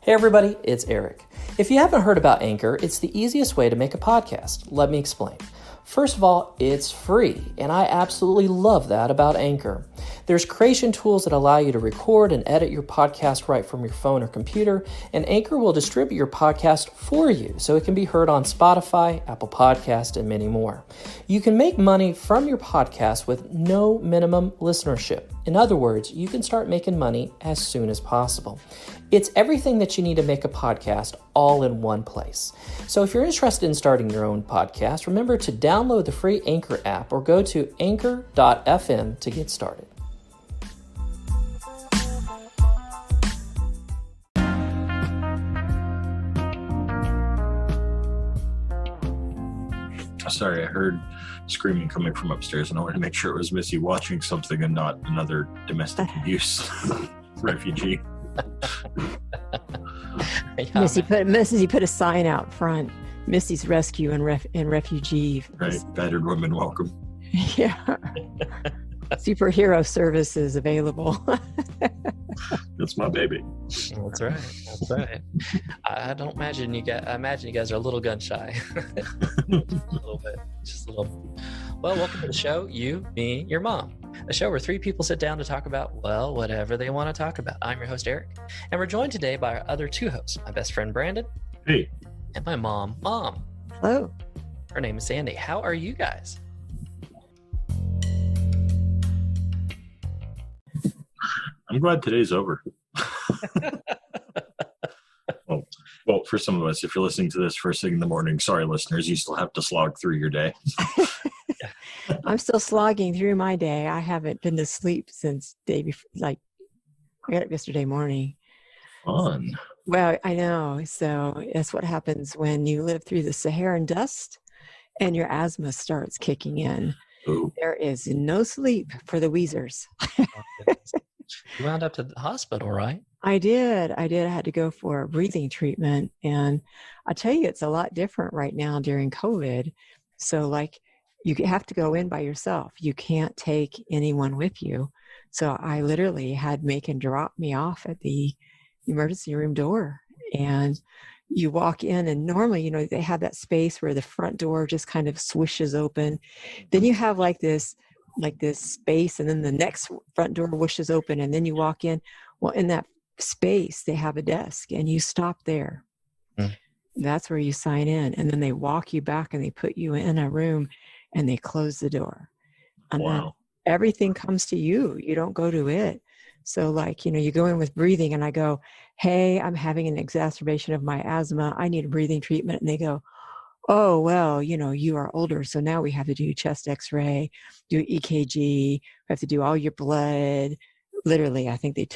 Hey everybody, it's Eric. If you haven't heard about Anchor, it's the easiest way to make a podcast. Let me explain. First of all, it's free, and I absolutely love that about Anchor. There's creation tools that allow you to record and edit your podcast right from your phone or computer, and Anchor will distribute your podcast for you so it can be heard on Spotify, Apple Podcast, and many more. You can make money from your podcast with no minimum listenership. In other words, you can start making money as soon as possible. It's everything that you need to make a podcast all in one place. So if you're interested in starting your own podcast, remember to download the free Anchor app or go to anchor.fm to get started. Sorry, I heard screaming coming from upstairs, and I wanted to make sure it was Missy watching something and not another domestic abuse refugee. Yeah. Missy put a sign out front. Missy's Rescue and Refugee. Right, battered women welcome. Yeah. Superhero services available. That's my baby. That's right. That's right. I imagine you guys are a little gun shy. A little bit. Just a little. Well, welcome to the show. You, me, your mom. A show where three people sit down to talk about, well, whatever they want to talk about. I'm your host, Eric. And we're joined today by our other two hosts, my best friend, Brandon. Hey. And my mom. Hello. Her name is Sandy. How are you guys? I'm glad today's over. Well, for some of us, if you're listening to this first thing in the morning, sorry, listeners, you still have to slog through your day. I'm still slogging through my day. I haven't been to sleep since day before. Like, I got up yesterday morning. Fun. Well, I know. So that's what happens when you live through the Saharan dust and your asthma starts kicking in. Ooh. There is no sleep for the wheezers. You wound up to the hospital, right? I did. I had to go for a breathing treatment. And I tell you, it's a lot different right now during COVID. So like you have to go in by yourself. You can't take anyone with you. So I literally had Macon drop me off at the emergency room door. And you walk in and normally, they have that space where the front door just kind of swishes open. Then you have like this space, and then the next front door whooshes open, and then you walk in. Well, in that space, they have a desk, and you stop there. That's where you sign in, and then they walk you back, and they put you in a room, and they close the door. And then everything comes to you. You don't go to it. So like, you go in with breathing, and I go, hey, I'm having an exacerbation of my asthma. I need a breathing treatment. And they go, oh, well, you are older, so now we have to do chest x-ray, do EKG, we have to do all your blood. Literally, I think they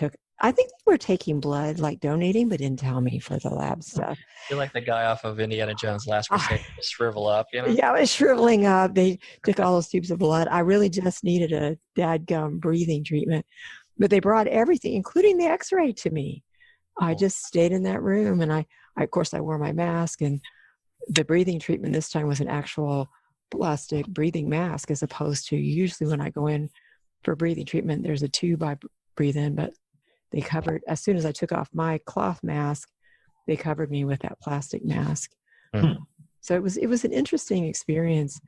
were taking blood, like donating, but didn't tell me for the lab stuff. You're like the guy off of Indiana Jones' Last Crusade, shrivel up, Yeah, I was shriveling up. They took all those tubes of blood. I really just needed a dadgum breathing treatment. But they brought everything, including the x-ray, to me. I just stayed in that room, and I wore my mask, and the breathing treatment this time was an actual plastic breathing mask, as opposed to usually when I go in for breathing treatment, there's a tube I breathe in, but they covered, as soon as I took off my cloth mask, they covered me with that plastic mask. Mm-hmm. So it was an interesting experience.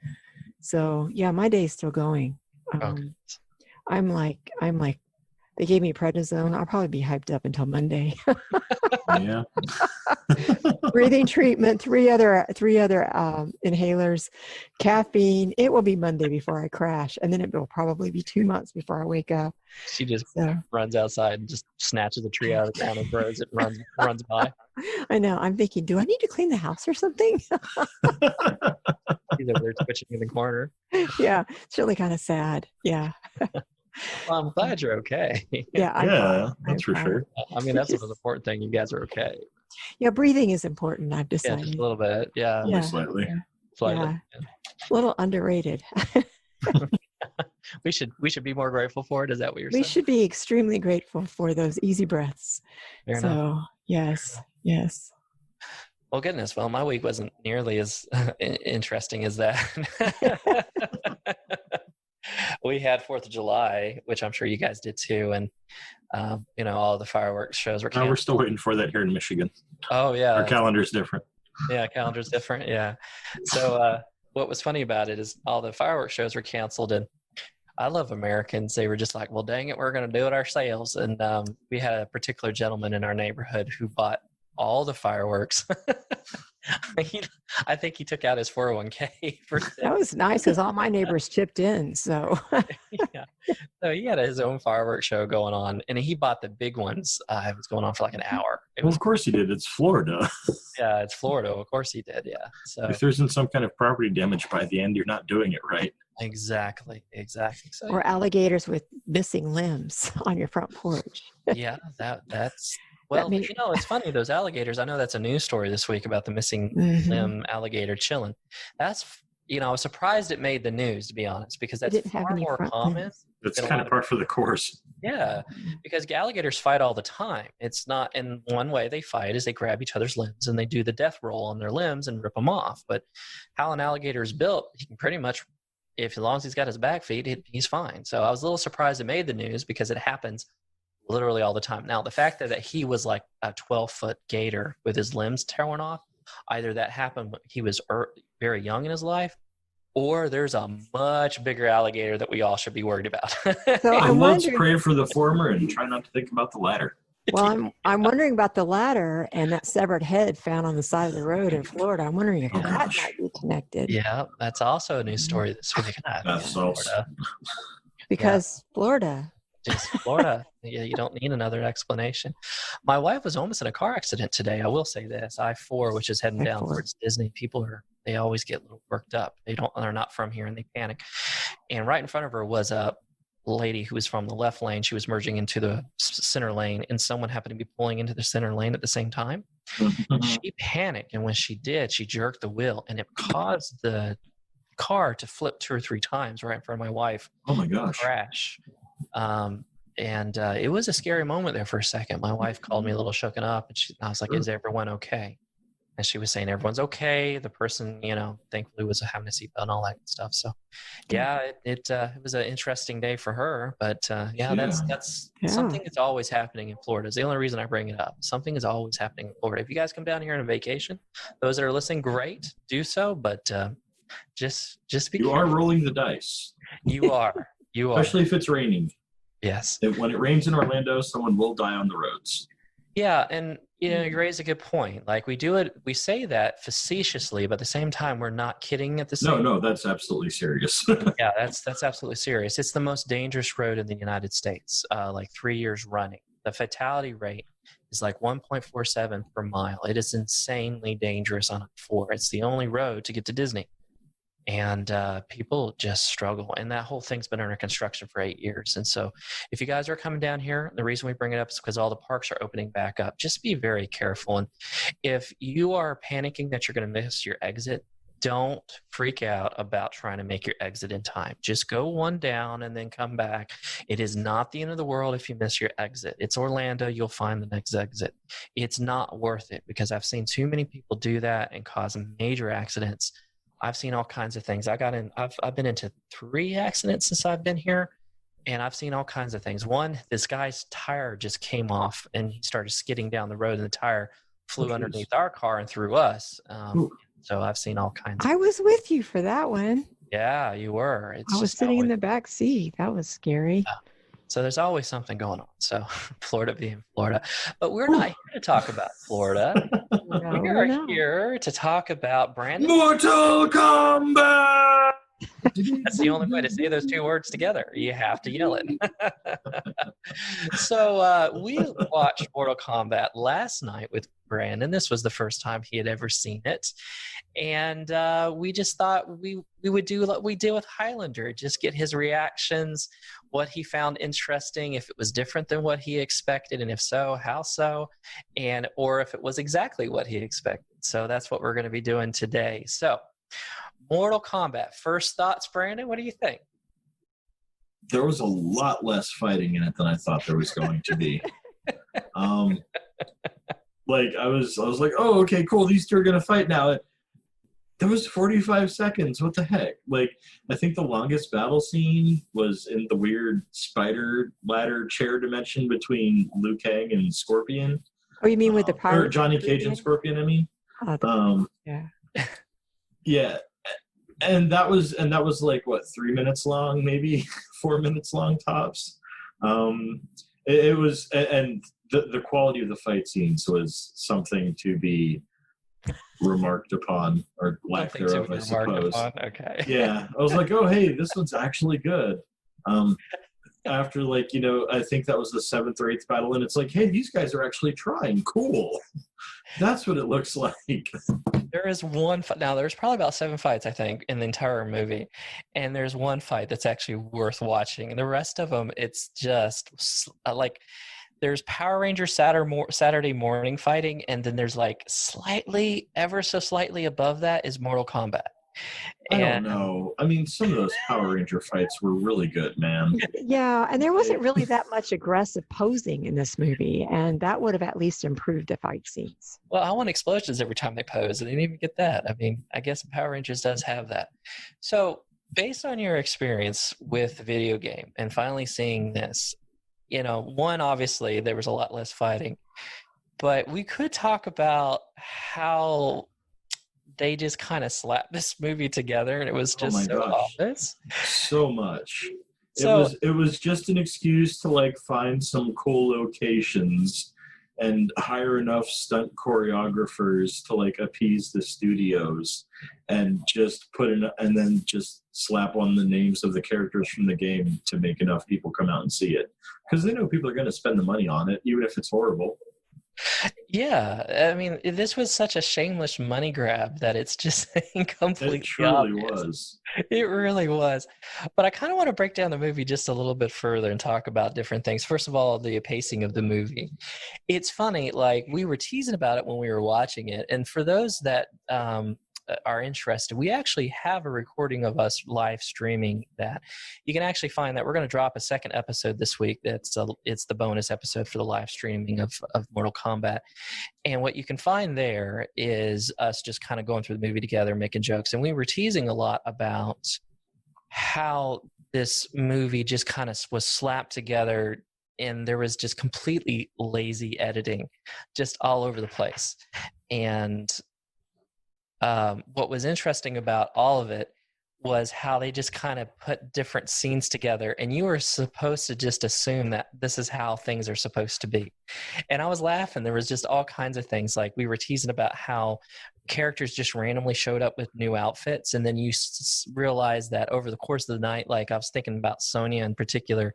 So yeah, my day's still going. I'm like, they gave me prednisone. I'll probably be hyped up until Monday. Yeah. Breathing treatment, three other inhalers, caffeine. It will be Monday before I crash, and then it will probably be 2 months before I wake up. She just runs outside and just snatches a tree out of the ground and throws it and runs by. I know. I'm thinking, do I need to clean the house or something? She's over there twitching in the corner. Yeah, it's really kind of sad. Yeah. Well, I'm glad you're okay. Yeah, that's for sure. I mean, that's the most important thing. You guys are okay. Yeah, breathing is important, I've decided. Yeah, just a little bit. Yeah. Slightly. Yeah. Slightly. Yeah. A little underrated. We should be more grateful for it. Is that what you're saying? We should be extremely grateful for those easy breaths. Fair enough. Yes. Well, goodness. Well, my week wasn't nearly as interesting as that. we had 4th of July, which I'm sure you guys did too, and all the fireworks shows were Now we're canceled. still waiting for that here in Michigan. Oh yeah, Our calendar's different. Yeah, calendar's different. Yeah. So what was funny about it is all the fireworks shows were canceled, and I love Americans. They were just like, well, dang it, we're going to do it ourselves. And we had a particular gentleman in our neighborhood who bought all the fireworks. I think he took out his 401k for That was nice because all my neighbors chipped in. So yeah. So he had his own fireworks show going on, and he bought the big ones. It was going on for like an hour. Of course he did. It's Florida. Yeah, it's Florida. Of course he did. Yeah. So if there isn't some kind of property damage by the end, you're not doing it right. Exactly. So, or alligators with missing limbs on your front porch. Yeah, that's well, it's funny, those alligators, I know that's a news story this week about the missing limb alligator chilling. That's, I was surprised it made the news, to be honest, because that's far more common. It's kind of par for the course. Yeah, because alligators fight all the time. It's not, in one way they fight is they grab each other's limbs and they do the death roll on their limbs and rip them off. But how an alligator is built, he can pretty much, as long as he's got his back feet, he's fine. So I was a little surprised it made the news because it happens literally all the time. Now, the fact that he was like a 12-foot gator with his limbs torn off, either that happened when he was very young in his life, or there's a much bigger alligator that we all should be worried about. So let's pray for the former and try not to think about the latter. Well, I'm wondering about the latter and that severed head found on the side of the road in Florida. I'm wondering if that might be connected. Yeah, that's also a news story this week. That's Florida. Because Florida. Just Florida. Yeah, you don't need another explanation. My wife was almost in a car accident today. I will say this: I-4, which is heading down towards Disney. People they always get a little worked up. They're not from here and they panic. And right in front of her was a lady who was from the left lane. She was merging into the center lane, and someone happened to be pulling into the center lane at the same time. She panicked, and when she did, she jerked the wheel, and it caused the car to flip 2 or 3 times right in front of my wife. Oh my gosh! Crash. And it was a scary moment there for a second. My wife called me a little shooken up, and I was like, "Is everyone okay?" And she was saying everyone's okay. The person, thankfully was having a seatbelt and all that stuff. So, yeah, it was an interesting day for her. But that's something that's always happening in Florida. It's the only reason I bring it up. Something is always happening in Florida. If you guys come down here on a vacation, those that are listening, great, do so. But just be careful. You are rolling the dice. You are. Especially if it's raining. Yes. When it rains in Orlando, someone will die on the roads. Yeah, and you raise a good point. Like we say that facetiously, but at the same time, we're not kidding at the same time. No, that's absolutely serious. Yeah, that's absolutely serious. It's the most dangerous road in the United States, like 3 years running. The fatality rate is like 1.47 per mile. It is insanely dangerous on I-4. It's the only road to get to Disney. And people just struggle. And that whole thing's been under construction for 8 years. And so if you guys are coming down here, the reason we bring it up is because all the parks are opening back up. Just be very careful. And if you are panicking that you're going to miss your exit, don't freak out about trying to make your exit in time. Just go one down and then come back. It is not the end of the world if you miss your exit. It's Orlando. You'll find the next exit. It's not worth it because I've seen too many people do that and cause major accidents. I've seen all kinds of things. I've been into 3 accidents since I've been here, and I've seen all kinds of things. One, this guy's tire just came off, and he started skidding down the road, and the tire flew underneath our car and through us. So I've seen all kinds. I was with you for that one. Yeah, you were. I was sitting in the back seat. That was scary. So there's always something going on. So Florida being Florida. But we're not here to talk about Florida. We are here to talk about Brandon. Mortal Kombat! That's the only way to say those 2 words together. You have to yell it. So we watched Mortal Kombat last night with Brandon. This was the first time he had ever seen it. And we just thought we would do what we did with Highlander, just get his reactions, what he found interesting, if it was different than what he expected, and if so, how so, or if it was exactly what he expected. So that's what we're going to be doing today. So Mortal Kombat, first thoughts, Brandon, what do you think? There was a lot less fighting in it than I thought there was going to be. Like I was like, oh, okay, cool. These 2 are going to fight now. That was 45 seconds. What the heck? Like, I think the longest battle scene was in the weird spider ladder chair dimension between Liu Kang and Scorpion. Oh, you mean with the Or pirate? Johnny Cage and Scorpion, I mean. Yeah. Yeah. And that was like, what, 3 minutes long, maybe 4 minutes long tops. It was, and the quality of the fight scenes was something to be remarked upon, or lack thereof, I suppose. Okay. Yeah, I was like, oh, hey, this one's actually good. After, like, you know, I think that was the 7th or 8th battle, and it's like, hey, these guys are actually trying. Cool. That's what it looks like. There is one fight. Now, there's probably about 7 fights, I think, in the entire movie. And there's one fight that's actually worth watching. And the rest of them, it's just like there's Power Ranger Saturday morning fighting. And then there's like ever so slightly above that is Mortal Kombat. I don't know. I mean, some of those Power Ranger fights were really good, man. Yeah, and there wasn't really that much aggressive posing in this movie, and that would have at least improved the fight scenes. Well, I want explosions every time they pose. I didn't even get that. I mean, I guess Power Rangers does have that. So, based on your experience with the video game and finally seeing this, you know, one, obviously, there was a lot less fighting. But we could talk about how they just kind of slapped this movie together, and it was just obvious. So much. So, it was just an excuse to, like, find some cool locations and hire enough stunt choreographers to, like, appease the studios, and just and then just slap on the names of the characters from the game to make enough people come out and see it, because they know people are going to spend the money on it, even if it's horrible. Yeah, I mean, this was such a shameless money grab that it's just completely It truly obvious. was. It really was. But I kind of want to break down the movie just a little bit further and talk about different things. First of all, the pacing of the movie. It's funny, like, we were teasing about it when we were watching it. And for those that are interested, we actually have a recording of us live streaming that. You can actually find that. We're going to drop a second episode this week. It's the bonus episode for the live streaming of Mortal Kombat. And what you can find there is us just kind of going through the movie together, making jokes. And we were teasing a lot about how this movie just kind of was slapped together, and there was just completely lazy editing just all over the place. And what was interesting about all of it was how they just kind of put different scenes together, and you were supposed to just assume that this is how things are supposed to be. And I was laughing. There was just all kinds of things. Like, we were teasing about how characters just randomly showed up with new outfits, and then you realize that over the course of the night, like, I was thinking about Sonya in particular,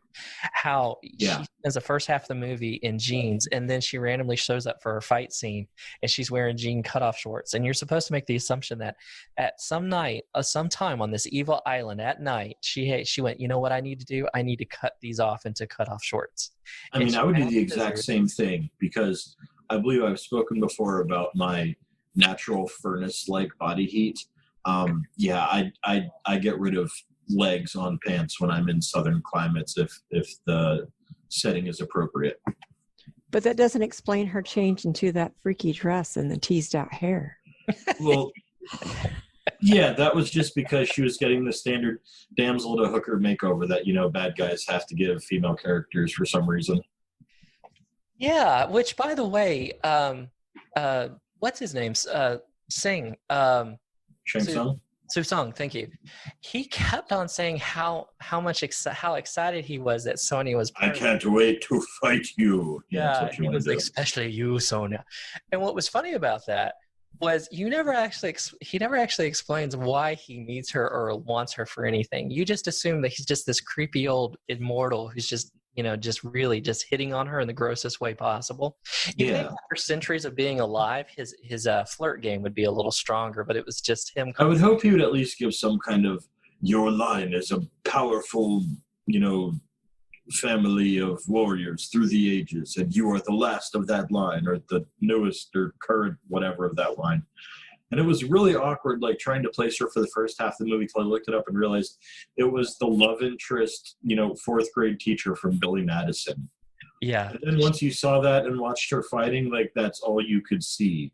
how she spends the first half of the movie in jeans, and then she randomly shows up for her fight scene and she's wearing jean cutoff shorts. And you're supposed to make the assumption that at some time on this evil island at night, she went, you know what I need to do? I need to cut these off into cutoff shorts. I mean, I would do the exact same thing, because I believe I've spoken before about my natural furnace-like body heat. I get rid of legs on pants when I'm in southern climates if the setting is appropriate. But that doesn't explain her change into that freaky dress and the teased out hair. Well, yeah, that was just because she was getting the standard damsel to hooker makeover that, you know, bad guys have to give female characters for some reason. Yeah, which, by the way, what's his name? Shang Tsung? Susung, thank you. He kept on saying how excited he was that Sonya was pregnant. I can't wait to fight you. Yeah, he was like, especially you, Sonya. And what was funny about that was he never actually explains why he needs her or wants her for anything. You just assume that he's just this creepy old immortal who's just, you know, just really just hitting on her in the grossest way possible. You think after centuries of being alive, his flirt game would be a little stronger, but it was just him. I would hope he would at least give some kind of, your line is a powerful, you know, family of warriors through the ages, and you are the last of that line, or the newest or current whatever of that line. And it was really awkward, like, trying to place her for the first half of the movie till I looked it up and realized it was the love interest, you know, 4th grade teacher from Billy Madison. Yeah. And then once you saw that and watched her fighting, like, that's all you could see.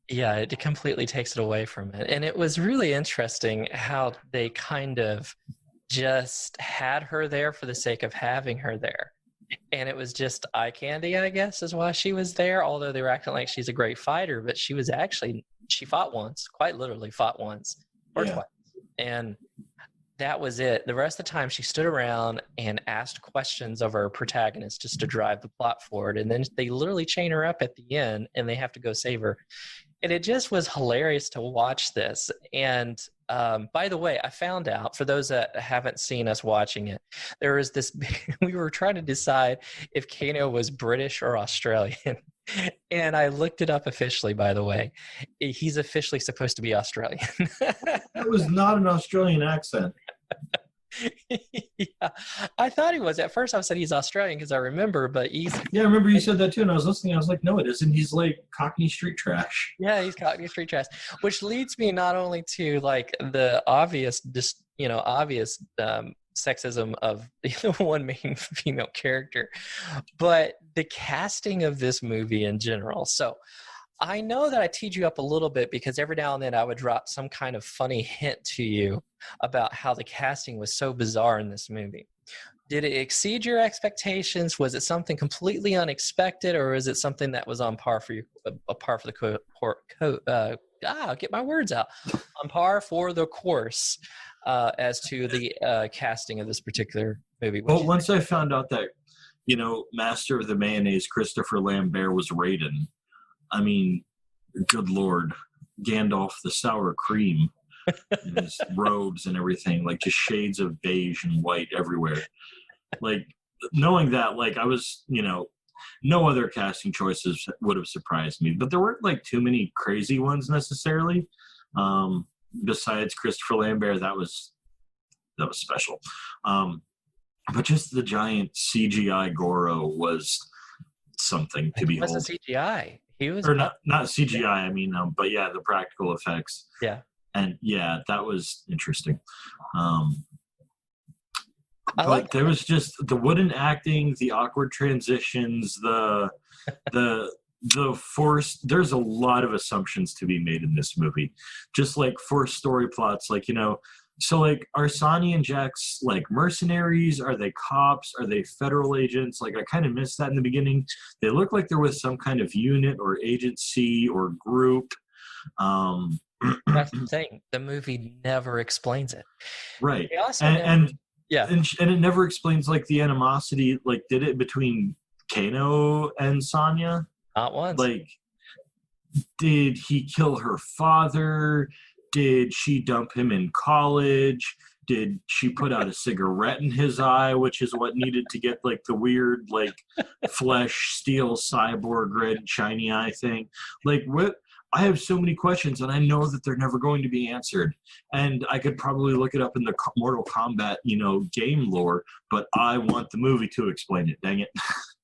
Yeah, it completely takes it away from it. And it was really interesting how they kind of just had her there for the sake of having her there. And it was just eye candy, I guess, is why she was there. Although they were acting like she's a great fighter, but she fought once, quite literally fought once or Yeah. twice. And that was it. The rest of the time, she stood around and asked questions of our protagonist just to drive the plot forward. And then they literally chain her up at the end, and they have to go save her. And it just was hilarious to watch this. And by the way, I found out, for those that haven't seen us watching it, there was this, we were trying to decide if Kano was British or Australian. And I looked it up officially, by the way. He's officially supposed to be Australian. That was not an Australian accent. Yeah, I thought he was. At first I said he's Australian because I remember, but he's... Yeah, I remember you said that too, and I was listening. I was like, no, it isn't. He's like Cockney street trash. Yeah, he's Cockney street trash, which leads me not only to like the obvious, just obvious sexism of the one main female character, but the casting of this movie in general. So I know that I teed you up a little bit because every now and then I would drop some kind of funny hint to you about how the casting was so bizarre in this movie. Did it exceed your expectations? Was it something completely unexpected, or is it something that was on par for you, get my words out, on par for the course as to the casting of this particular movie? Well, once I found out that, Master of the Mayonnaise, Christopher Lambert, was Raiden, I mean, good Lord, Gandalf the sour cream in his robes and everything, like just shades of beige and white everywhere. Like, knowing that, like, I was, no other casting choices would have surprised me, but there weren't like too many crazy ones necessarily. Besides Christopher Lambert, that was special. But just the giant CGI Goro was something to behold. It wasn't CGI. He was, or not CGI. I mean, but yeah, the practical effects. Yeah. And yeah, that was interesting. I like there was just the wooden acting, the awkward transitions, the forced. There's a lot of assumptions to be made in this movie, just like forced story plots. Like, so like, are Sonny and Jax like mercenaries? Are they cops? Are they federal agents? Like, I kind of missed that in the beginning. They look like they're with some kind of unit or agency or group. That's the thing. The movie never explains it. Right. And it never explains like the animosity. Like, did it between Kano and Sonya? Not once. Like, did he kill her father? Did she dump him in college? Did she put out a cigarette in his eye, which is what needed to get like the weird like flesh steel cyborg red shiny eye thing? Like, what? I have so many questions, and I know that they're never going to be answered. And I could probably look it up in the Mortal Kombat, game lore, but I want the movie to explain it. Dang it.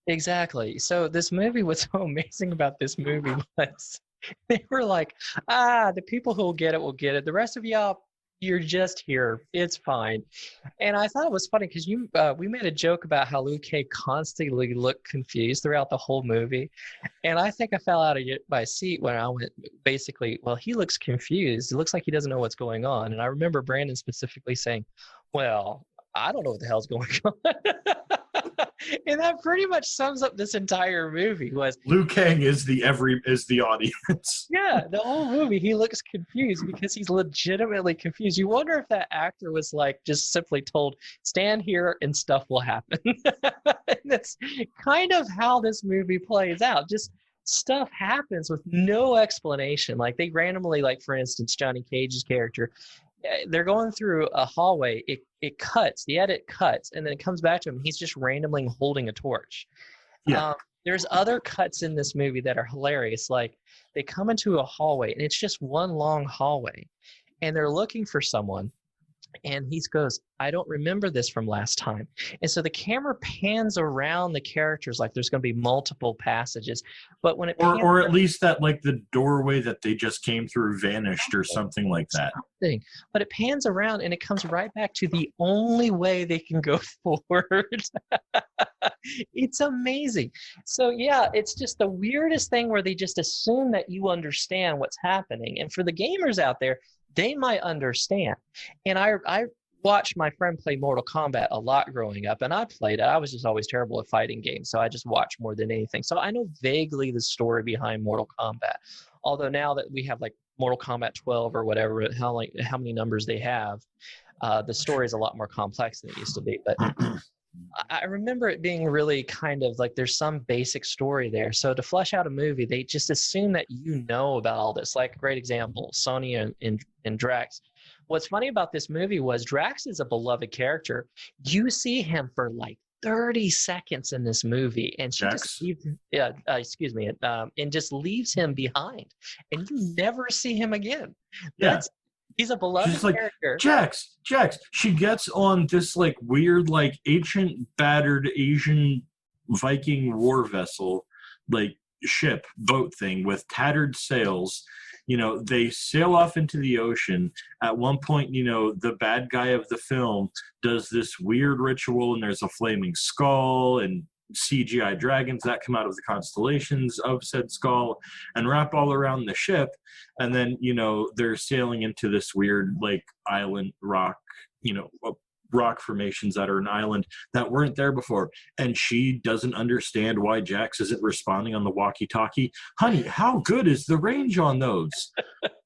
Exactly. So this movie, what's so amazing about this movie was they were like, the people who will get it. The rest of y'all, you're just here. It's fine. And I thought it was funny because we made a joke about how Liu Kang constantly looked confused throughout the whole movie. And I think I fell out of my seat when I went, basically, well, he looks confused. It looks like he doesn't know what's going on. And I remember Brandon specifically saying, well, I don't know what the hell's going on. And that pretty much sums up this entire movie. Was Liu Kang is the audience. Yeah, the whole movie he looks confused because he's legitimately confused. You wonder if that actor was like just simply told, stand here and stuff will happen. And that's kind of how this movie plays out. Just stuff happens with no explanation. Like they randomly, like for instance, Johnny Cage's character, they're going through a hallway. It cuts, the edit cuts, and then it comes back to him. He's just randomly holding a torch. Yeah. There's other cuts in this movie that are hilarious. Like they come into a hallway, and it's just one long hallway, and they're looking for someone. And he goes, I don't remember this from last time. And so the camera pans around the characters like there's going to be multiple passages. But when it pans or at least that, like, the doorway that they just came through vanished or something like that. But it pans around and it comes right back to the only way they can go forward. It's amazing. So yeah, it's just the weirdest thing where they just assume that you understand what's happening. And for the gamers out there, they might understand. And I watched my friend play Mortal Kombat a lot growing up, and I played it. I was just always terrible at fighting games, so I just watched more than anything. So I know vaguely the story behind Mortal Kombat. Although now that we have like Mortal Kombat 12 or whatever, how many numbers they have, the story is a lot more complex than it used to be. But I remember it being really kind of like there's some basic story there. So to flesh out a movie, they just assume that you know about all this. Like a great example, Sonya and Drax. What's funny about this movie was Drax is a beloved character. You see him for like 30 seconds in this movie, and she just leaves, and just leaves him behind, and you never see him again. He's a beloved character. Jax. She gets on this like weird, like ancient, battered Asian Viking war vessel, like ship, boat thing with tattered sails. You know, they sail off into the ocean. At one point, you know, the bad guy of the film does this weird ritual, and there's a flaming skull and CGI dragons that come out of the constellations of said skull and wrap all around the ship. And then, you know, they're sailing into this weird, like, island rock, you know, rock formations that are an island that weren't there before. And she doesn't understand why Jax isn't responding on the walkie-talkie. Honey, how good is the range on those?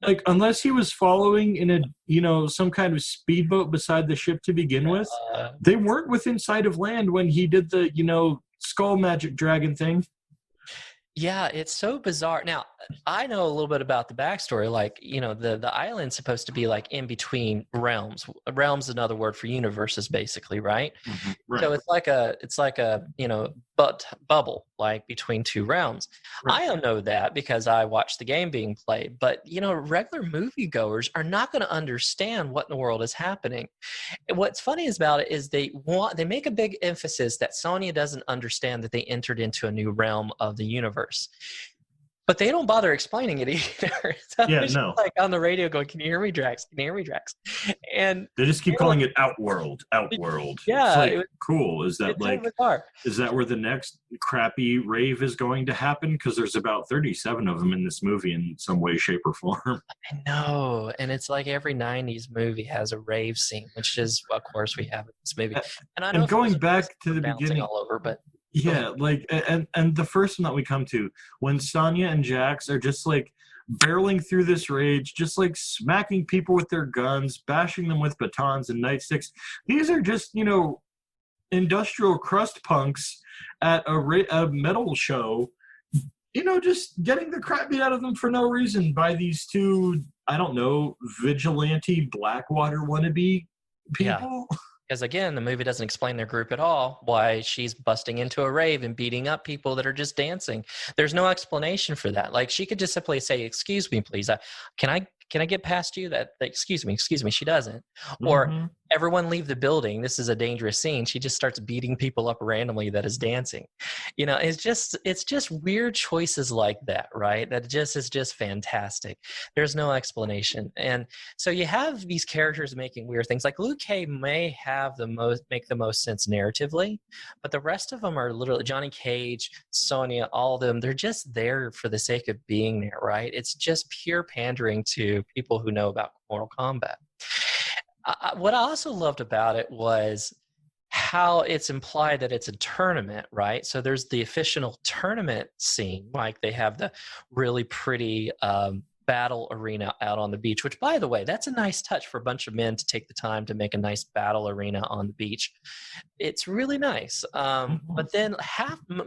Like, unless he was following in a, you know, some kind of speedboat beside the ship to begin with, they weren't within sight of land when he did the, you know, skull magic dragon thing. Yeah, it's so bizarre. Now, I know a little bit about the backstory. Like, you know, the island's supposed to be like in between realms. Realm's another word for universes, basically, right? Mm-hmm. Right. So it's like a you know, bubble like between two realms. Right. I don't know that because I watched the game being played, but you know, regular moviegoers are not going to understand what in the world is happening. And what's funny about it is they make a big emphasis that Sonya doesn't understand that they entered into a new realm of the universe. But they don't bother explaining it either. So yeah, no. Like on the radio going, "Can you hear me, Drax? Can you hear me, Drax?" And they just keep calling it Outworld. Outworld. Yeah. It's like, cool. Is that like, is that where the next crappy rave is going to happen? Because there's about 37 of them in this movie in some way, shape, or form. I know. And it's like every 90s movie has a rave scene, which is, of course, we have in this movie. And I know and going back to the beginning all over, but yeah, like, and the first one that we come to, when Sonya and Jax are just like barreling through this rage, just like smacking people with their guns, bashing them with batons and nightsticks. These are just, you know, industrial crust punks at a metal show, you know, just getting the crap beat out of them for no reason by these two, I don't know, vigilante Blackwater wannabe people. Yeah. Because again, the movie doesn't explain their group at all, why she's busting into a rave and beating up people that are just dancing. There's no explanation for that. Like, she could just simply say, "Excuse me, please. Can I get past you?" Excuse me. She doesn't. Mm-hmm. Or everyone leave the building. This is a dangerous scene. She just starts beating people up randomly that is dancing. You know, it's just weird choices like that, right? That is just fantastic. There's no explanation. And so you have these characters making weird things. Like Luke Cage may make the most sense narratively, but the rest of them are literally Johnny Cage, Sonya, all of them. They're just there for the sake of being there, right? It's just pure pandering to people who know about Mortal Kombat. What I also loved about it was how it's implied that it's a tournament, right? So there's the official tournament scene, like they have the really pretty battle arena out on the beach, which, by the way, that's a nice touch for a bunch of men to take the time to make a nice battle arena on the beach. It's really nice. But then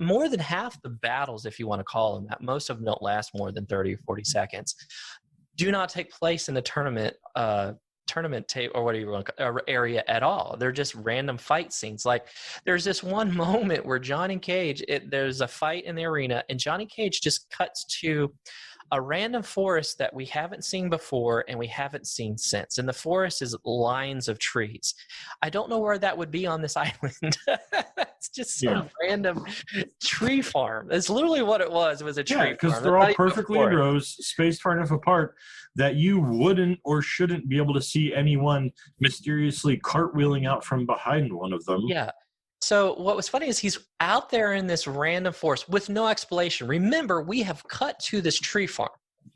more than half the battles, if you want to call them that, most of them don't last more than 30 or 40 seconds, do not take place in the tournament tape or whatever you want area at all. They're just random fight scenes. Like, there's this one moment where Johnny Cage, there's a fight in the arena, and Johnny Cage just cuts to a random forest that we haven't seen before and we haven't seen since. And the forest is lines of trees. I don't know where that would be on this island. It's just some random tree farm. It's literally what it was. It was a tree farm. Because they're all perfectly in rows, spaced far enough apart that you wouldn't or shouldn't be able to see anyone mysteriously cartwheeling out from behind one of them. Yeah. So what was funny is he's out there in this random forest with no explanation. Remember, we have cut to this tree farm.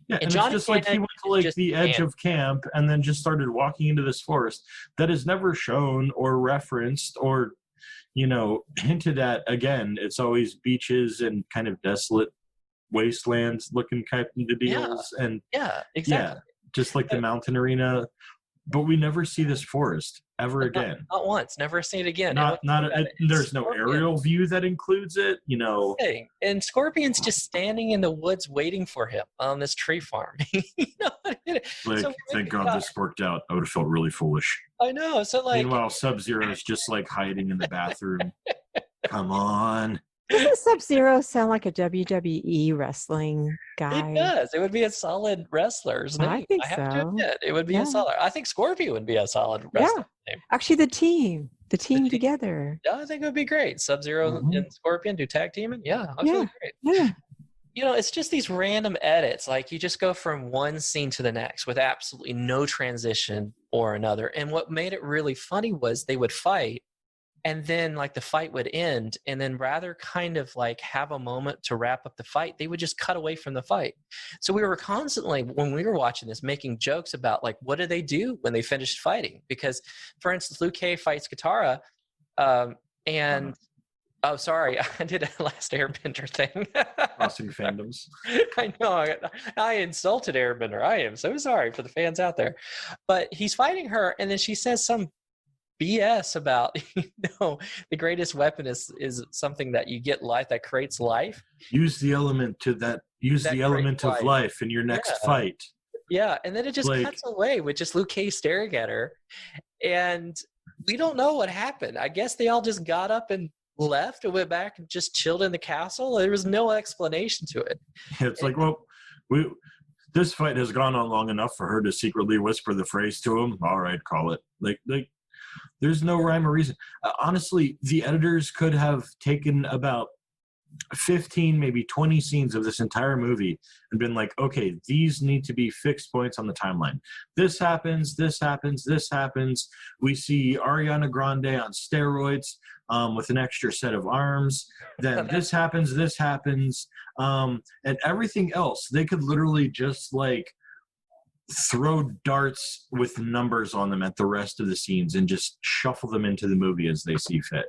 Yeah, and it's just like he went to like the edge of camp and then just started walking into this forest that is never shown or referenced or, you know, hinted at. Again, it's always beaches and kind of desolate wastelands looking kind of deals. Yeah. And exactly. Yeah, just like the mountain arena. But we never see this forest ever again. Not once. Never see it again. There's no aerial view that includes it, you know. And Scorpion's just standing in the woods waiting for him on this tree farm. You know what I mean? Like, so thank God this worked out. I would have felt really foolish. I know. So like, meanwhile, Sub-Zero is just like hiding in the bathroom. Come on. Doesn't Sub-Zero sound like a WWE wrestling guy? It does. It would be a solid wrestler's name. I think I have to admit, it would be a solid. I think Scorpio would be a solid wrestler name. Actually, the team together. Yeah, I think it would be great. Sub-Zero and Scorpion do tag teaming. Yeah, absolutely great. Yeah. You know, it's just these random edits. Like you just go from one scene to the next with absolutely no transition or another. And what made it really funny was they would fight. And then like the fight would end, and then rather kind of like have a moment to wrap up the fight, they would just cut away from the fight. So we were constantly, when we were watching this, making jokes about like, what do they do when they finished fighting? Because for instance, Liu Kang fights Katara, and oh, sorry, I did a Last Airbender thing. Crossing fandoms. I know, I insulted Airbender. I am so sorry for the fans out there. But he's fighting her, and then she says some BS about, you know, the greatest weapon is something that you get life, that creates life. Use the element of life in your next fight. Yeah, and then it just cuts away with just Liu Kang staring at her, and we don't know what happened. I guess they all just got up and left and went back and just chilled in the castle. There was no explanation to it. It's like, well, this fight has gone on long enough for her to secretly whisper the phrase to him. All right, call it. Like there's no rhyme or reason. Honestly, the editors could have taken about 15, maybe 20 scenes of this entire movie and been like, okay, these need to be fixed points on the timeline. This happens, this happens, this happens. We see Ariana Grande on steroids with an extra set of arms. Then this happens, and everything else. They could literally just like throw darts with numbers on them at the rest of the scenes and just shuffle them into the movie as they see fit.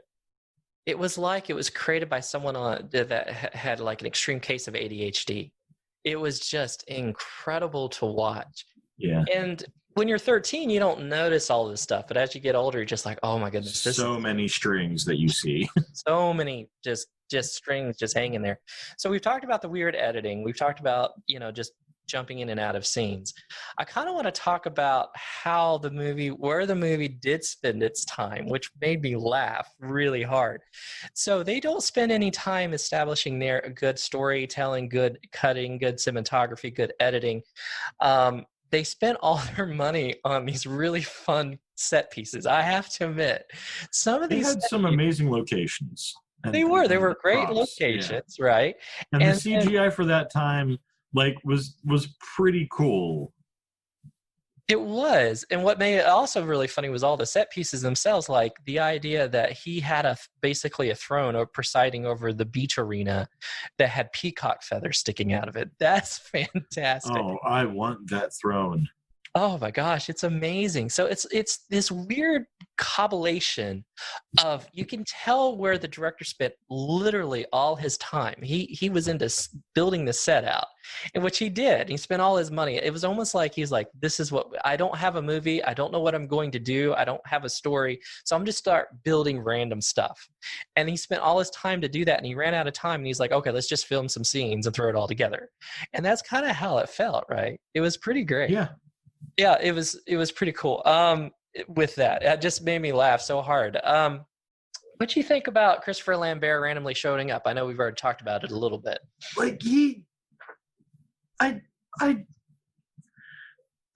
It was like it was created by someone that had like an extreme case of ADHD. It was just incredible to watch. Yeah. And when you're 13, you don't notice all this stuff. But as you get older, you're just like, oh my goodness. So many strings that you see. So many just strings just hanging there. So we've talked about the weird editing. We've talked about, you know, just jumping in and out of scenes. I kind of want to talk about where the movie did spend its time, which made me laugh really hard. So they don't spend any time establishing their good storytelling, good cutting, good cinematography, good editing. They spent all their money on these really fun set pieces. I have to admit, they had some amazing locations. They were great locations, right? And the CGI for that time, like, was pretty cool. It was. And what made it also really funny was all the set pieces themselves, like the idea that he had basically a throne or presiding over the beach arena that had peacock feathers sticking out of it. That's fantastic. Oh, I want that throne. Oh my gosh, it's amazing. So it's this weird combination of, you can tell where the director spent literally all his time. He was into building the set out, and which he did. He spent all his money. It was almost like he's like, this is what, I don't have a movie. I don't know what I'm going to do. I don't have a story. So I'm just start building random stuff. And he spent all his time to do that, and he ran out of time, and he's like, okay, let's just film some scenes and throw it all together. And that's kind of how it felt, right? It was pretty great. Yeah, it was pretty cool. With that, it just made me laugh so hard. What do you think about Christopher Lambert randomly showing up? I know we've already talked about it a little bit. Like I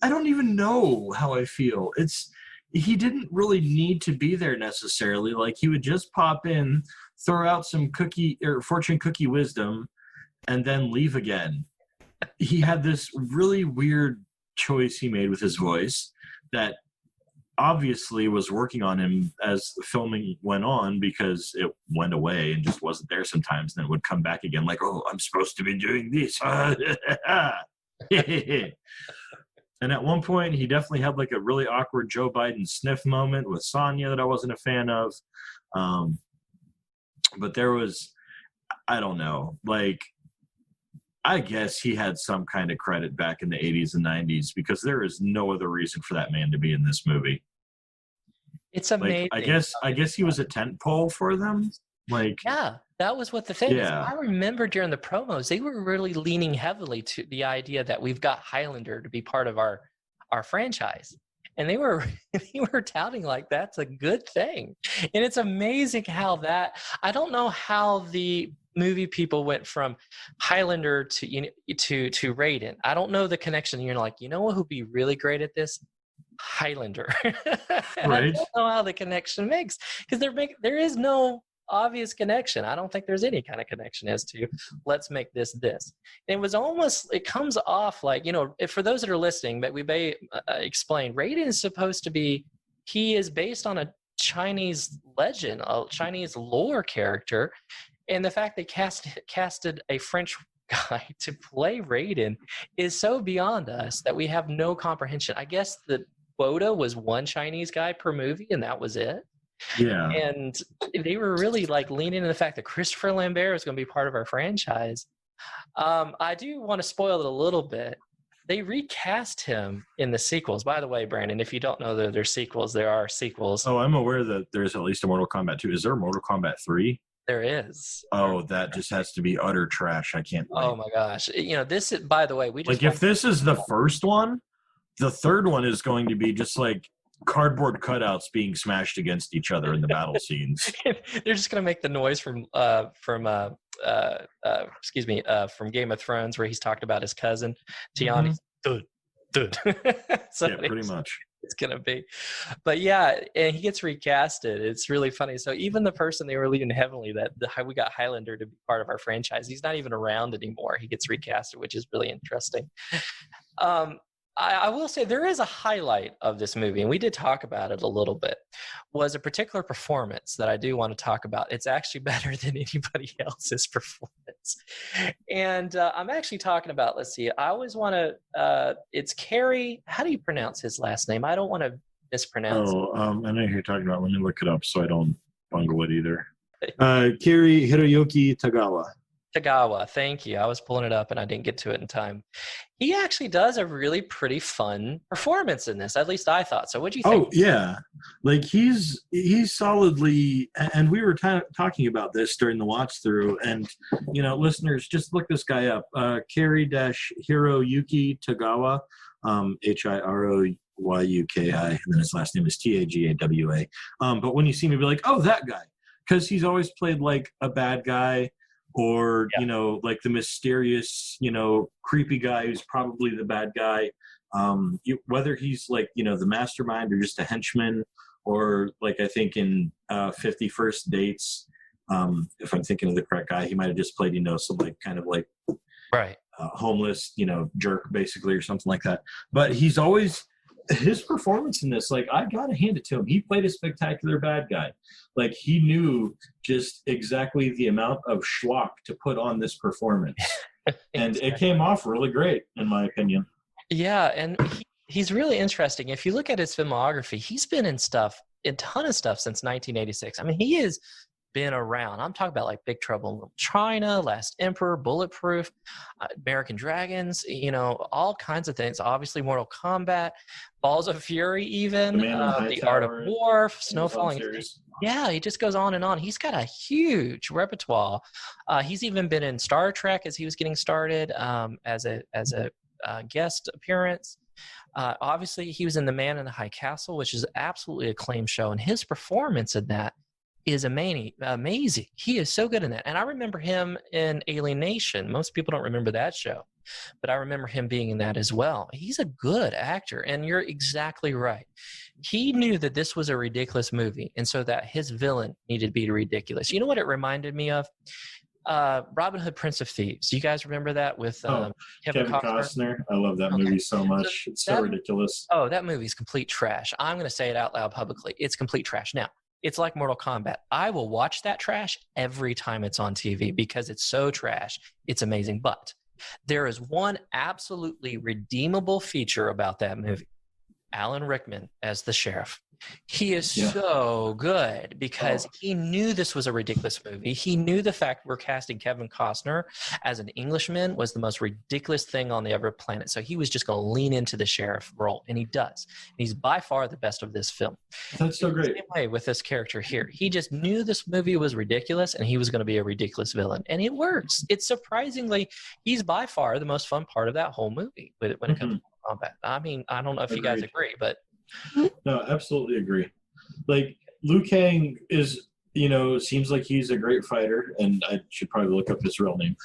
don't even know how I feel. He didn't really need to be there necessarily. Like, he would just pop in, throw out some fortune cookie wisdom, and then leave again. He had this really weird choice he made with his voice that obviously was working on him as the filming went on, because it went away and just wasn't there sometimes. Then it would come back again like, oh, I'm supposed to be doing this. And at one point, he definitely had like a really awkward Joe Biden sniff moment with Sonya that I wasn't a fan of. But there was, I don't know, like, I guess he had some kind of credit back in the 80s and 90s, because there is no other reason for that man to be in this movie. It's amazing. Like, I guess he was a tent pole for them. Like, yeah, that was what the thing is. Yeah. I remember during the promos, they were really leaning heavily to the idea that we've got Highlander to be part of our franchise. And they were touting like that's a good thing. And it's amazing how that, I don't know how the movie people went from Highlander to Raiden. I don't know the connection. You're like, you know what would be really great at this? Highlander. And Right. I don't know how the connection makes, because there is no obvious connection. I don't think there's any kind of connection as to let's make this. It was almost, it comes off like, for those that are listening, but we may explain, Raiden is supposed to be, he is based on a Chinese legend, a Chinese lore character, and the fact they casted a French guy to play Raiden is so beyond us that we have no comprehension. I guess the quota was one Chinese guy per movie, and that was it. yeah. And they were really like leaning into the fact that Christopher Lambert is going to be part of our franchise. I do want to spoil it a little bit. They recast him in the sequels. By the way, Brandon, if you don't know that there's sequels, there are sequels. Oh, I'm aware that there's at least a Mortal Kombat 2. Is there a Mortal Kombat 3? There is. Oh, that just has to be utter trash. I can't wait. Oh my gosh. This is, by the way, we just Like, if this is the first one, the third one is going to be just like cardboard cutouts being smashed against each other in the battle scenes. They're just going to make the noise from Game of Thrones, where he's talked about his cousin Tiani. Dude. So yeah, pretty much. It's gonna be, but yeah, and he gets recasted. It's really funny. So even the person they were leaning heavily that we got Highlander to be part of our franchise, he's not even around anymore. He gets recasted, which is really interesting. I will say there is a highlight of this movie, and we did talk about it a little bit, was a particular performance that I do want to talk about. It's actually better than anybody else's performance. And I'm actually talking about, let's see, I always want to, it's Kerry. How do you pronounce his last name? I don't want to mispronounce it. I know who you're talking about. Let me look it up so I don't bungle it either. Kiri Hiroyuki Tagawa. Tagawa, thank you. I was pulling it up and I didn't get to it in time. He actually does a really pretty fun performance in this. At least I thought so. What do you think? Oh yeah, like he's solidly. And we were talking about this during the watch through. And listeners, just look this guy up. Kiri-Hiroyuki Tagawa, Hiroyuki, and then his last name is Tagawa. But when you see him, you'll be like, oh, that guy, because he's always played like a bad guy. Or, like the mysterious, creepy guy who's probably the bad guy. Whether he's like, the mastermind or just a henchman, or like I think in 50 First Dates, if I'm thinking of the correct guy, he might have just played, some like kind of like right. Homeless, jerk basically, or something like that. But he's always, his performance in this, like, I gotta hand it to him. He played a spectacular bad guy. Like, he knew just exactly the amount of schlock to put on this performance. And it came off really great, in my opinion. Yeah, and he's really interesting. If you look at his filmography, he's been in a ton of stuff since 1986. I mean, he has been around. I'm talking about like Big Trouble in Little China, Last Emperor, Bulletproof, American Dragons, all kinds of things. Obviously, Mortal Kombat, Balls of Fury, even The Art of War, Snowfalling. Yeah, he just goes on and on. He's got a huge repertoire. He's even been in Star Trek as he was getting started as a guest appearance. Obviously, he was in The Man in the High Castle, which is absolutely acclaimed show, and his performance in that is amazing. He is so good in that. And I remember him in Alien Nation. Most people don't remember that show. but I remember him being in that as well. He's a good actor, and you're exactly right. He knew that this was a ridiculous movie, and so that his villain needed to be ridiculous. You know what it reminded me of? Robin Hood, Prince of Thieves. You guys remember that with Kevin Costner? I love that movie so much. It's so ridiculous. Oh, that movie's complete trash. I'm going to say it out loud publicly. It's complete trash. Now, it's like Mortal Kombat. I will watch that trash every time it's on TV because it's so trash. It's amazing. But there is one absolutely redeemable feature about that movie. Alan Rickman as the sheriff. He is so good because he knew this was a ridiculous movie. He knew the fact we're casting Kevin Costner as an Englishman was the most ridiculous thing on the ever planet. So he was just going to lean into the sheriff role, and he does. And he's by far the best of this film. That's so great. Same way with this character here. He just knew this movie was ridiculous, and he was going to be a ridiculous villain. And it works. It's surprisingly, he's by far the most fun part of that whole movie when it comes to Mortal Kombat. I mean, I don't know if you guys agree, but no, absolutely agree. Like Liu Kang is, seems like he's a great fighter, and I should probably look up his real name.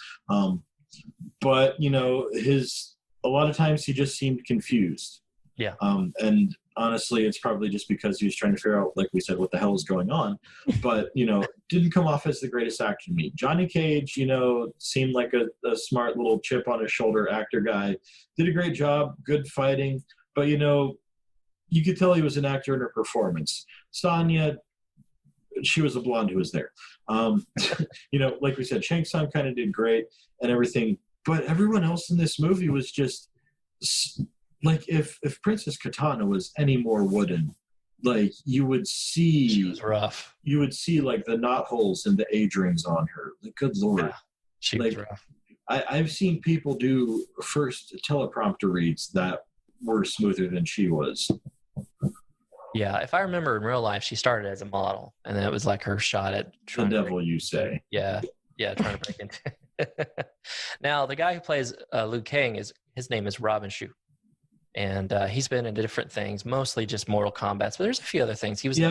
But a lot of times he just seemed confused. Yeah. And honestly, it's probably just because he was trying to figure out, like we said, what the hell is going on. But didn't come off as the greatest actor to me. Johnny Cage, seemed like a smart little chip on his shoulder actor guy. Did a great job, good fighting, but you could tell he was an actor in her performance. Sonya, she was the blonde who was there. Like we said, Shang Tsung kind of did great and everything, but everyone else in this movie was just like if Princess Katana was any more wooden, like you would see she was rough. You would see like the knot holes and the age rings on her. Like, good Lord. Yeah, she was rough. I've seen people do first teleprompter reads that were smoother than she was. Yeah, if I remember in real life, she started as a model, and then it was like her shot at the devil, you say. Yeah, trying to break into. Now, the guy who plays Liu Kang his name is Robin Shu, and he's been into different things, mostly just Mortal Kombat. But there's a few other things. He was in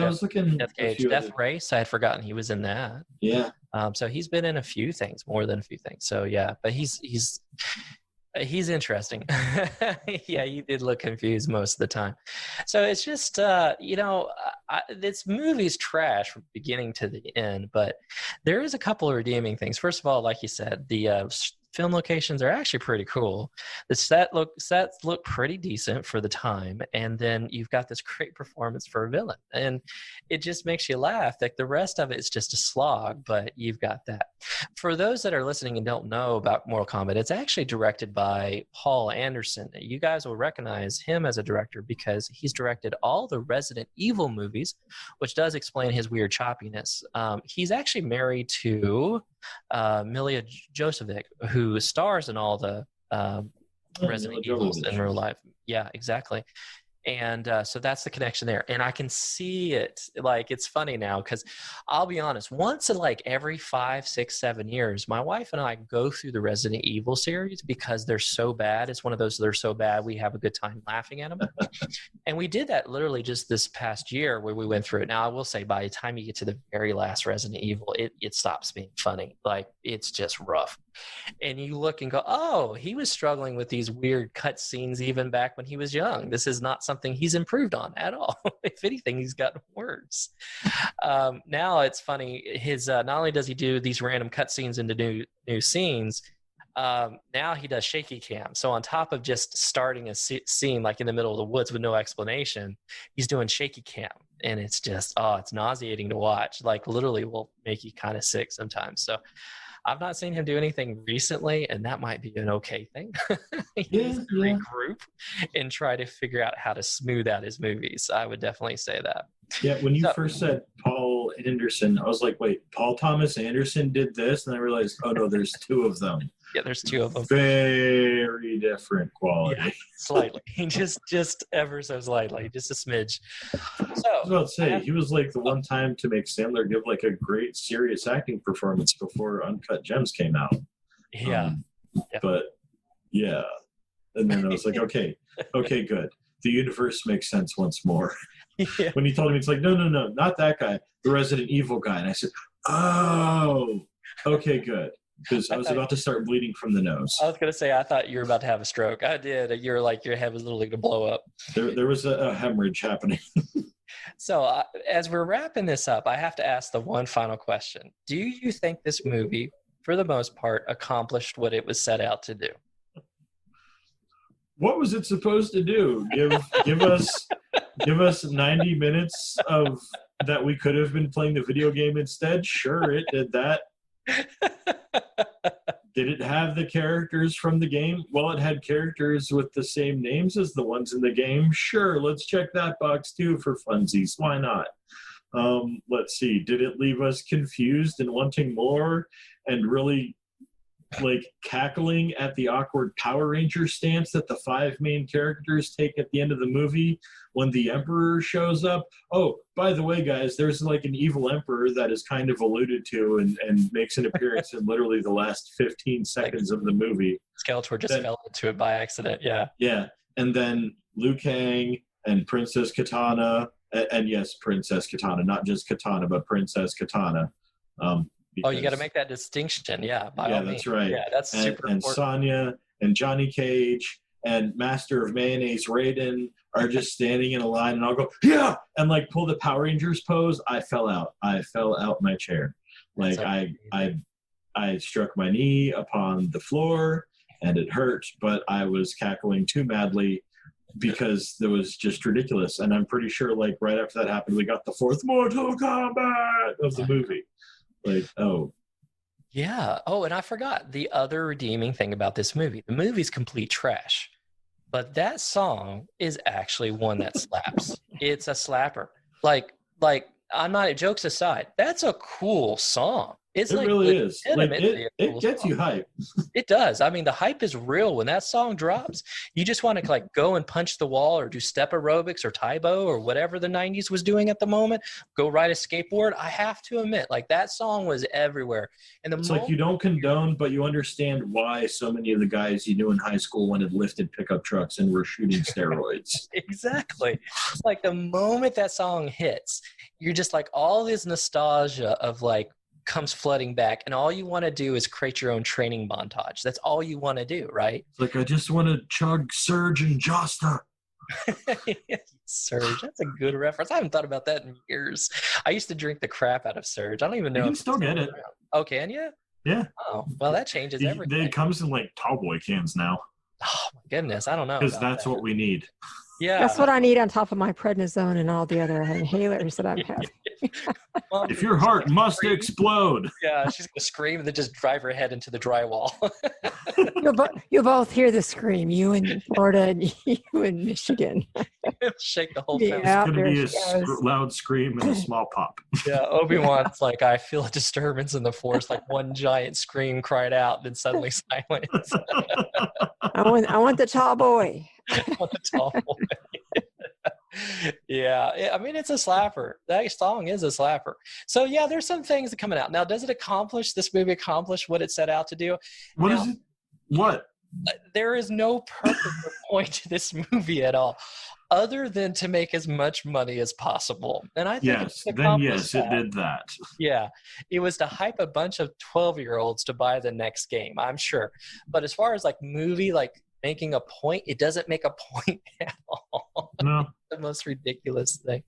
Death Cage, Death Race. I had forgotten he was in that. Yeah. So he's been in a few things, more than a few things. So yeah, but he's interesting. Yeah, you did look confused most of the time. So it's just, this movie's trash from beginning to the end, but there is a couple of redeeming things. First of all, like you said, the film locations are actually pretty cool. The sets look pretty decent for the time, and then you've got this great performance for a villain, and it just makes you laugh. Like the rest of it is just a slog, but you've got that. For those that are listening and don't know about Mortal Kombat, it's actually directed by Paul Anderson. You guys will recognize him as a director because he's directed all the Resident Evil movies, which does explain his weird choppiness. He's actually married to Milia Jovovich, who stars in all the Resident Evils in real life. Yeah, exactly. And so that's the connection there. And I can see it. Like, it's funny now because I'll be honest, once in like every 5, 6, 7 years, my wife and I go through the Resident Evil series because they're so bad. It's one of those, they're so bad, we have a good time laughing at them. And we did that literally just this past year where we went through it. Now, I will say by the time you get to the very last Resident Evil, it stops being funny. Like, it's just rough. And you look and go, oh, he was struggling with these weird cut scenes even back when he was young. This is not something he's improved on at all. If anything, he's gotten worse. Now it's funny. His not only does he do these random cut scenes into new scenes, now he does shaky cam. So on top of just starting a scene like in the middle of the woods with no explanation, he's doing shaky cam. And it's just, it's nauseating to watch. Like, literally will make you kind of sick sometimes. So I've not seen him do anything recently, and that might be an okay thing. Regroup and try to figure out how to smooth out his movies. I would definitely say that. Yeah, when you first said Paul Anderson, I was like, wait, Paul Thomas Anderson did this? And I realized, oh no, there's two of them. Yeah, there's two of them. Very different quality. Yeah, slightly. just ever so slightly, just a smidge. So I was about to say, he was like the one time to make Sandler give like a great serious acting performance before Uncut Gems came out. Yeah. But yeah. And then I was like, okay, good. The universe makes sense once more. Yeah. When he told me, it's like, no, not that guy, the Resident Evil guy. And I said, oh, okay, good. because I was about to start bleeding from the nose. I was going to say, I thought you were about to have a stroke. I did. You're like, your head was literally going to blow up. There was a hemorrhage happening. So as we're wrapping this up, I have to ask the one final question. Do you think this movie, for the most part, accomplished what it was set out to do? What was it supposed to do? Give us 90 minutes of that we could have been playing the video game instead? Sure, it did that. Did it have the characters from the game? Well, it had characters with the same names as the ones in the game. Sure, let's check that box too for funsies. Why not? Let's see. Did it leave us confused and wanting more and really like cackling at the awkward Power Ranger stance that the 5 main characters take at the end of the movie when the Emperor shows up? Oh, by the way, guys, there's like an evil Emperor that is kind of alluded to and makes an appearance in literally the last 15 seconds of the movie. Skeletor just fell into it by accident, yeah. Yeah, and then Liu Kang and Princess Katana, and yes, Princess Katana, not just Katana, but Princess Katana. You got to make that distinction, yeah. That's right. Yeah, that's super important. And Sonya and Johnny Cage and Master of Mayonnaise Raiden are just standing in a line, and I'll go, yeah, and like pull the Power Rangers pose. I fell out my chair. Like I struck my knee upon the floor, and it hurt, but I was cackling too madly because it was just ridiculous. And I'm pretty sure like right after that happened, we got the 4th Mortal Kombat of the movie. Like, oh. Yeah. Oh, and I forgot the other redeeming thing about this movie. The movie's complete trash. But that song is actually one that slaps. It's a slapper. Like, I'm not, jokes aside, that's a cool song. It really is. Like it gets you hype. It does. I mean, the hype is real. When that song drops, you just want to like go and punch the wall or do step aerobics or Taibo or whatever the 90s was doing at the moment. Go ride a skateboard. I have to admit, like that song was everywhere. And it's like you don't condone, but you understand why so many of the guys you knew in high school went and lifted pickup trucks and were shooting steroids. Exactly. It's like the moment that song hits, you're just like all this nostalgia of like comes flooding back, and all you want to do is create your own training montage. That's all you want to do, right? It's like I just want to chug Surge and Josta. Surge, that's a good reference. I haven't thought about that in years. I used to drink the crap out of Surge. I don't even know. You can still get it. Oh, can you? Yeah. Oh, well, that changes everything. It comes in like tallboy cans now. Oh my goodness, I don't know. Because that's what we need. Yeah, that's what I need on top of my prednisone and all the other inhalers that I'm having. If your heart must explode. Yeah, she's gonna scream and then just drive her head into the drywall. You'll both hear the scream. You in Florida and you in Michigan. Shake the whole thing. Yeah, it's gonna be a loud scream and a small pop. Yeah, Obi-Wan's like, I feel a disturbance in the force, like one giant scream cried out, then suddenly silence. I want the tall boy. Yeah, I mean, it's a slapper. That song is a slapper. So yeah, there's some things that coming out now. Does this movie accomplish what it set out to do? What? There is no purpose or point to this movie at all, other than to make as much money as possible. And I think it did that. Yeah, it was to hype a bunch of 12-year-olds to buy the next game, I'm sure. But as far as like movie, like making a point, it doesn't make a point at all. No. The most ridiculous thing.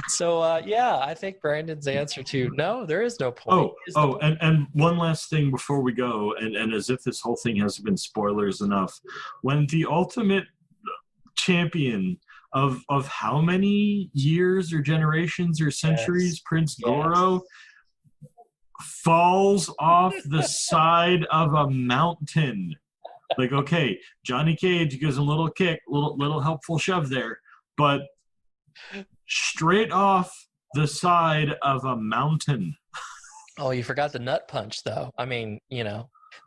So yeah, I think Brandon's answer to no, there is no point. And one last thing before we go, and as if this whole thing hasn't been spoilers enough, when the ultimate champion of how many years or generations or centuries, Prince Goro, falls off the side of a mountain. Like, okay, Johnny Cage gives him a little kick, little helpful shove there, but straight off the side of a mountain. Oh, you forgot the nut punch, though. I mean,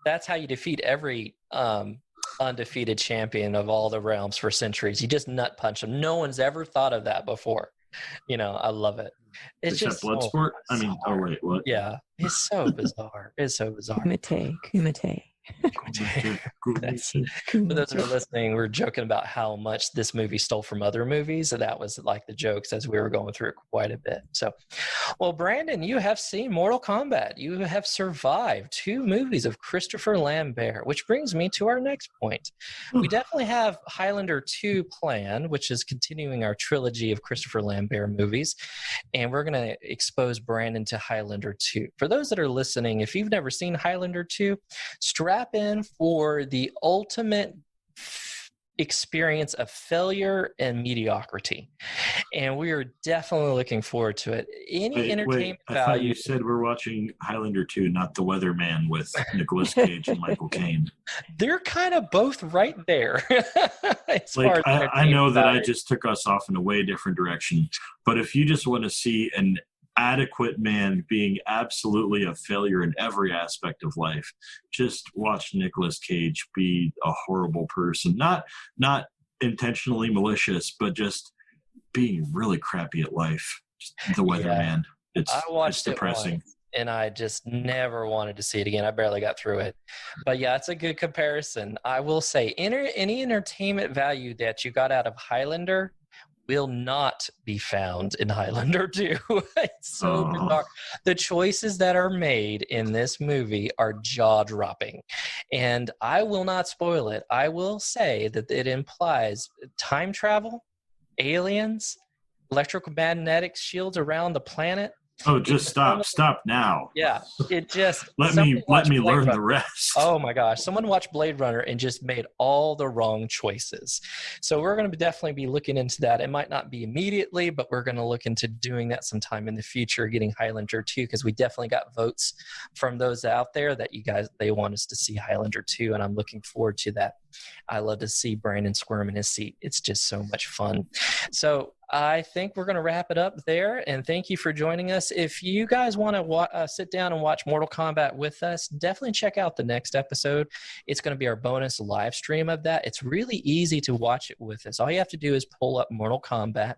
that's how you defeat every undefeated champion of all the realms for centuries. You just nut punch them. No one's ever thought of that before. I love it. It's Except just Bloodsport. So what? Yeah, it's so bizarre. It's so bizarre. Kumite. For those that are listening, we're joking about how much this movie stole from other movies. So that was like the jokes as we were going through it quite a bit. So, well, Brandon, you have seen Mortal Kombat. You have survived 2 movies of Christopher Lambert, which brings me to our next point. We definitely have Highlander 2 planned, which is continuing our trilogy of Christopher Lambert movies. And we're going to expose Brandon to Highlander 2. For those that are listening, if you've never seen Highlander 2, strap in for the ultimate experience of failure and mediocrity. And we are definitely looking forward to it. Any entertainment I value. thought you said we're watching Highlander 2, not The Weatherman with Nicolas Cage and Michael Caine. They're kind of both right there. Like, I know that I just took us off in a way different direction, but if you just want to see an adequate man being absolutely a failure in every aspect of life, just watch Nicolas Cage be a horrible person. Not intentionally malicious, but just being really crappy at life. Just The Weatherman. It's depressing. Once, and I just never wanted to see it again. I barely got through it. But yeah, it's a good comparison. I will say any entertainment value that you got out of Highlander will not be found in Highlander 2. It's so bizarre. The choices that are made in this movie are jaw-dropping. And I will not spoil it. I will say that it implies time travel, aliens, electromagnetic shields around the planet. Oh, just stop now. Yeah, it just let me learn the rest. Oh my gosh, someone watched Blade Runner and just made all the wrong choices. So we're going to definitely be looking into that. It might not be immediately, but we're going to look into doing that sometime in the future, getting Highlander 2, because we definitely got votes from those out there that they want us to see Highlander 2, and I'm looking forward to that. I love to see Brandon squirm in his seat. It's just so much fun. So I think we're going to wrap it up there, and thank you for joining us. If you guys want to sit down and watch Mortal Kombat with us, definitely check out the next episode. It's going to be our bonus live stream of that. It's really easy to watch it with us. All you have to do is pull up Mortal Kombat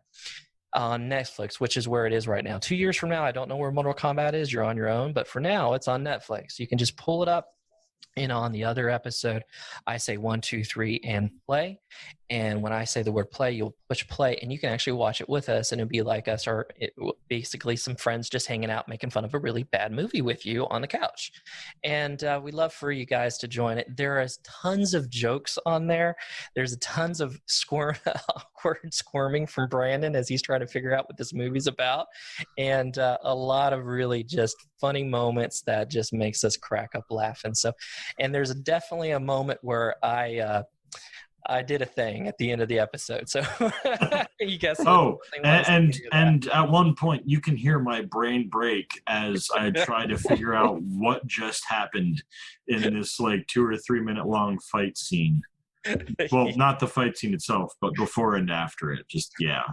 on Netflix, which is where it is right now. 2 years from now, I don't know where Mortal Kombat is. You're on your own, but for now, it's on Netflix. You can just pull it up. And on the other episode, I say 1, 2, 3, and play. And when I say the word play, you'll push play, and you can actually watch it with us, and it'll be like us, or basically some friends just hanging out, making fun of a really bad movie with you on the couch. And we'd love for you guys to join it. There is tons of jokes on there. There's tons of awkward squirming from Brandon as he's trying to figure out what this movie's about, and a lot of really just funny moments that just makes us crack up laughing. So, and there's definitely a moment where I did a thing at the end of the episode. So you guess. And at one point you can hear my brain break as I try to figure out what just happened in this like 2 or 3 minute long fight scene. Well, not the fight scene itself, but before and after it. Just, yeah.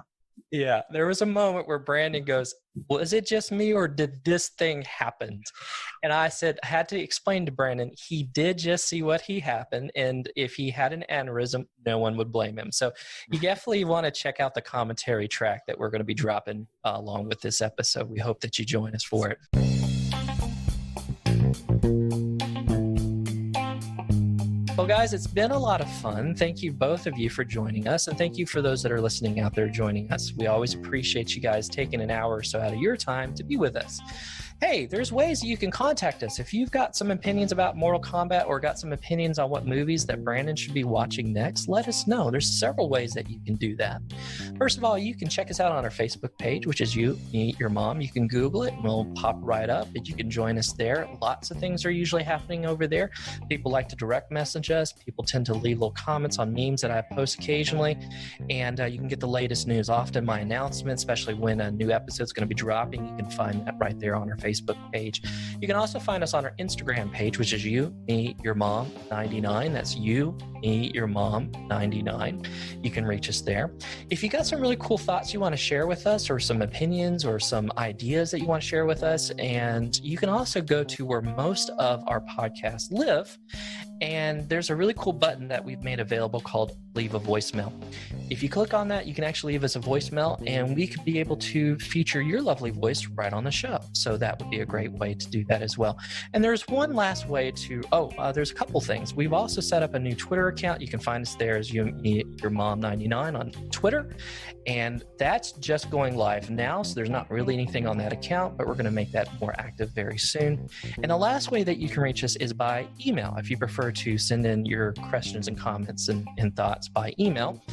Yeah, there was a moment where Brandon goes, was it just me or did this thing happen? And I had to explain to Brandon, he did just see what he happened, and if he had an aneurysm, no one would blame him. So you definitely want to check out the commentary track that we're going to be dropping along with this episode. We hope that you join us for it. Well, guys, it's been a lot of fun. Thank you, both of you, for joining us. And thank you for those that are listening out there joining us. We always appreciate you guys taking an hour or so out of your time to be with us. Hey, there's ways that you can contact us. If you've got some opinions about Mortal Kombat or got some opinions on what movies that Brandon should be watching next, let us know. There's several ways that you can do that. First of all, you can check us out on our Facebook page, which is You Meet Your Mom. You can Google it and we'll pop right up, and you can join us there. Lots of things are usually happening over there. People like to direct message us. People tend to leave little comments on memes that I post occasionally, and you can get the latest news. Often my announcements, especially when a new episode is going to be dropping, you can find that right there on our Facebook page. You can also find us on our Instagram page, which is You Meet Your Mom 99. That's You Meet Your Mom 99. You can reach us there. If you got some really cool thoughts you want to share with us, or some opinions or some ideas that you want to share with us, and you can also go to where most of our podcasts live, and there's a really cool button that we've made available called Leave a Voicemail. If you click on that, you can actually leave us a voicemail, and we could be able to feature your lovely voice right on the show. So that that would be a great way to do that as well. And there's one last way to, there's a couple things. We've also set up a new Twitter account. You can find us there as Your Mom 99 on Twitter. And that's just going live now. So there's not really anything on that account, but we're going to make that more active very soon. And the last way that you can reach us is by email, if you prefer to send in your questions and comments and thoughts by email.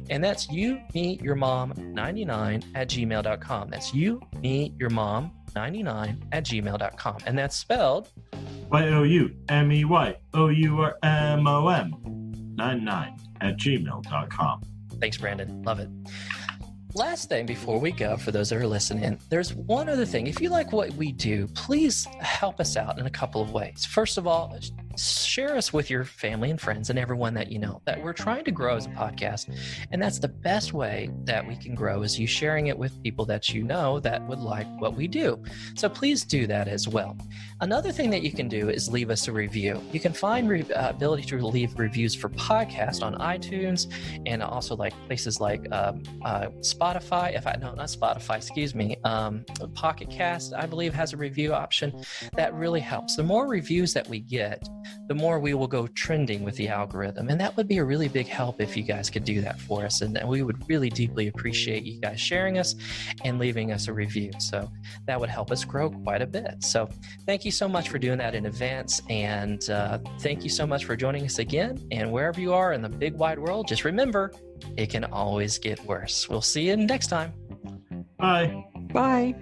And that's youmeetyourmom99@gmail.com. That's youmeetyourmom99@gmail.com. And that's spelled youmeyourmom99@gmail.com. Thanks, Brandon. Love it. Last thing before we go, for those that are listening, there's one other thing. If you like what we do, please help us out in a couple of ways. First of all, share us with your family and friends and everyone that you know, that we're trying to grow as a podcast. And that's the best way that we can grow, is you sharing it with people that you know that would like what we do. So please do that as well. Another thing that you can do is leave us a review. You can find ability to leave reviews for podcasts on iTunes, and also like places like Spotify. Pocket Cast, I believe, has a review option. That really helps. The more reviews that we get, the more we will go trending with the algorithm. And that would be a really big help if you guys could do that for us. And we would really deeply appreciate you guys sharing us and leaving us a review. So that would help us grow quite a bit. So thank you so much for doing that in advance. And thank you so much for joining us again. And wherever you are in the big wide world, just remember, it can always get worse. We'll see you next time. Bye. Bye.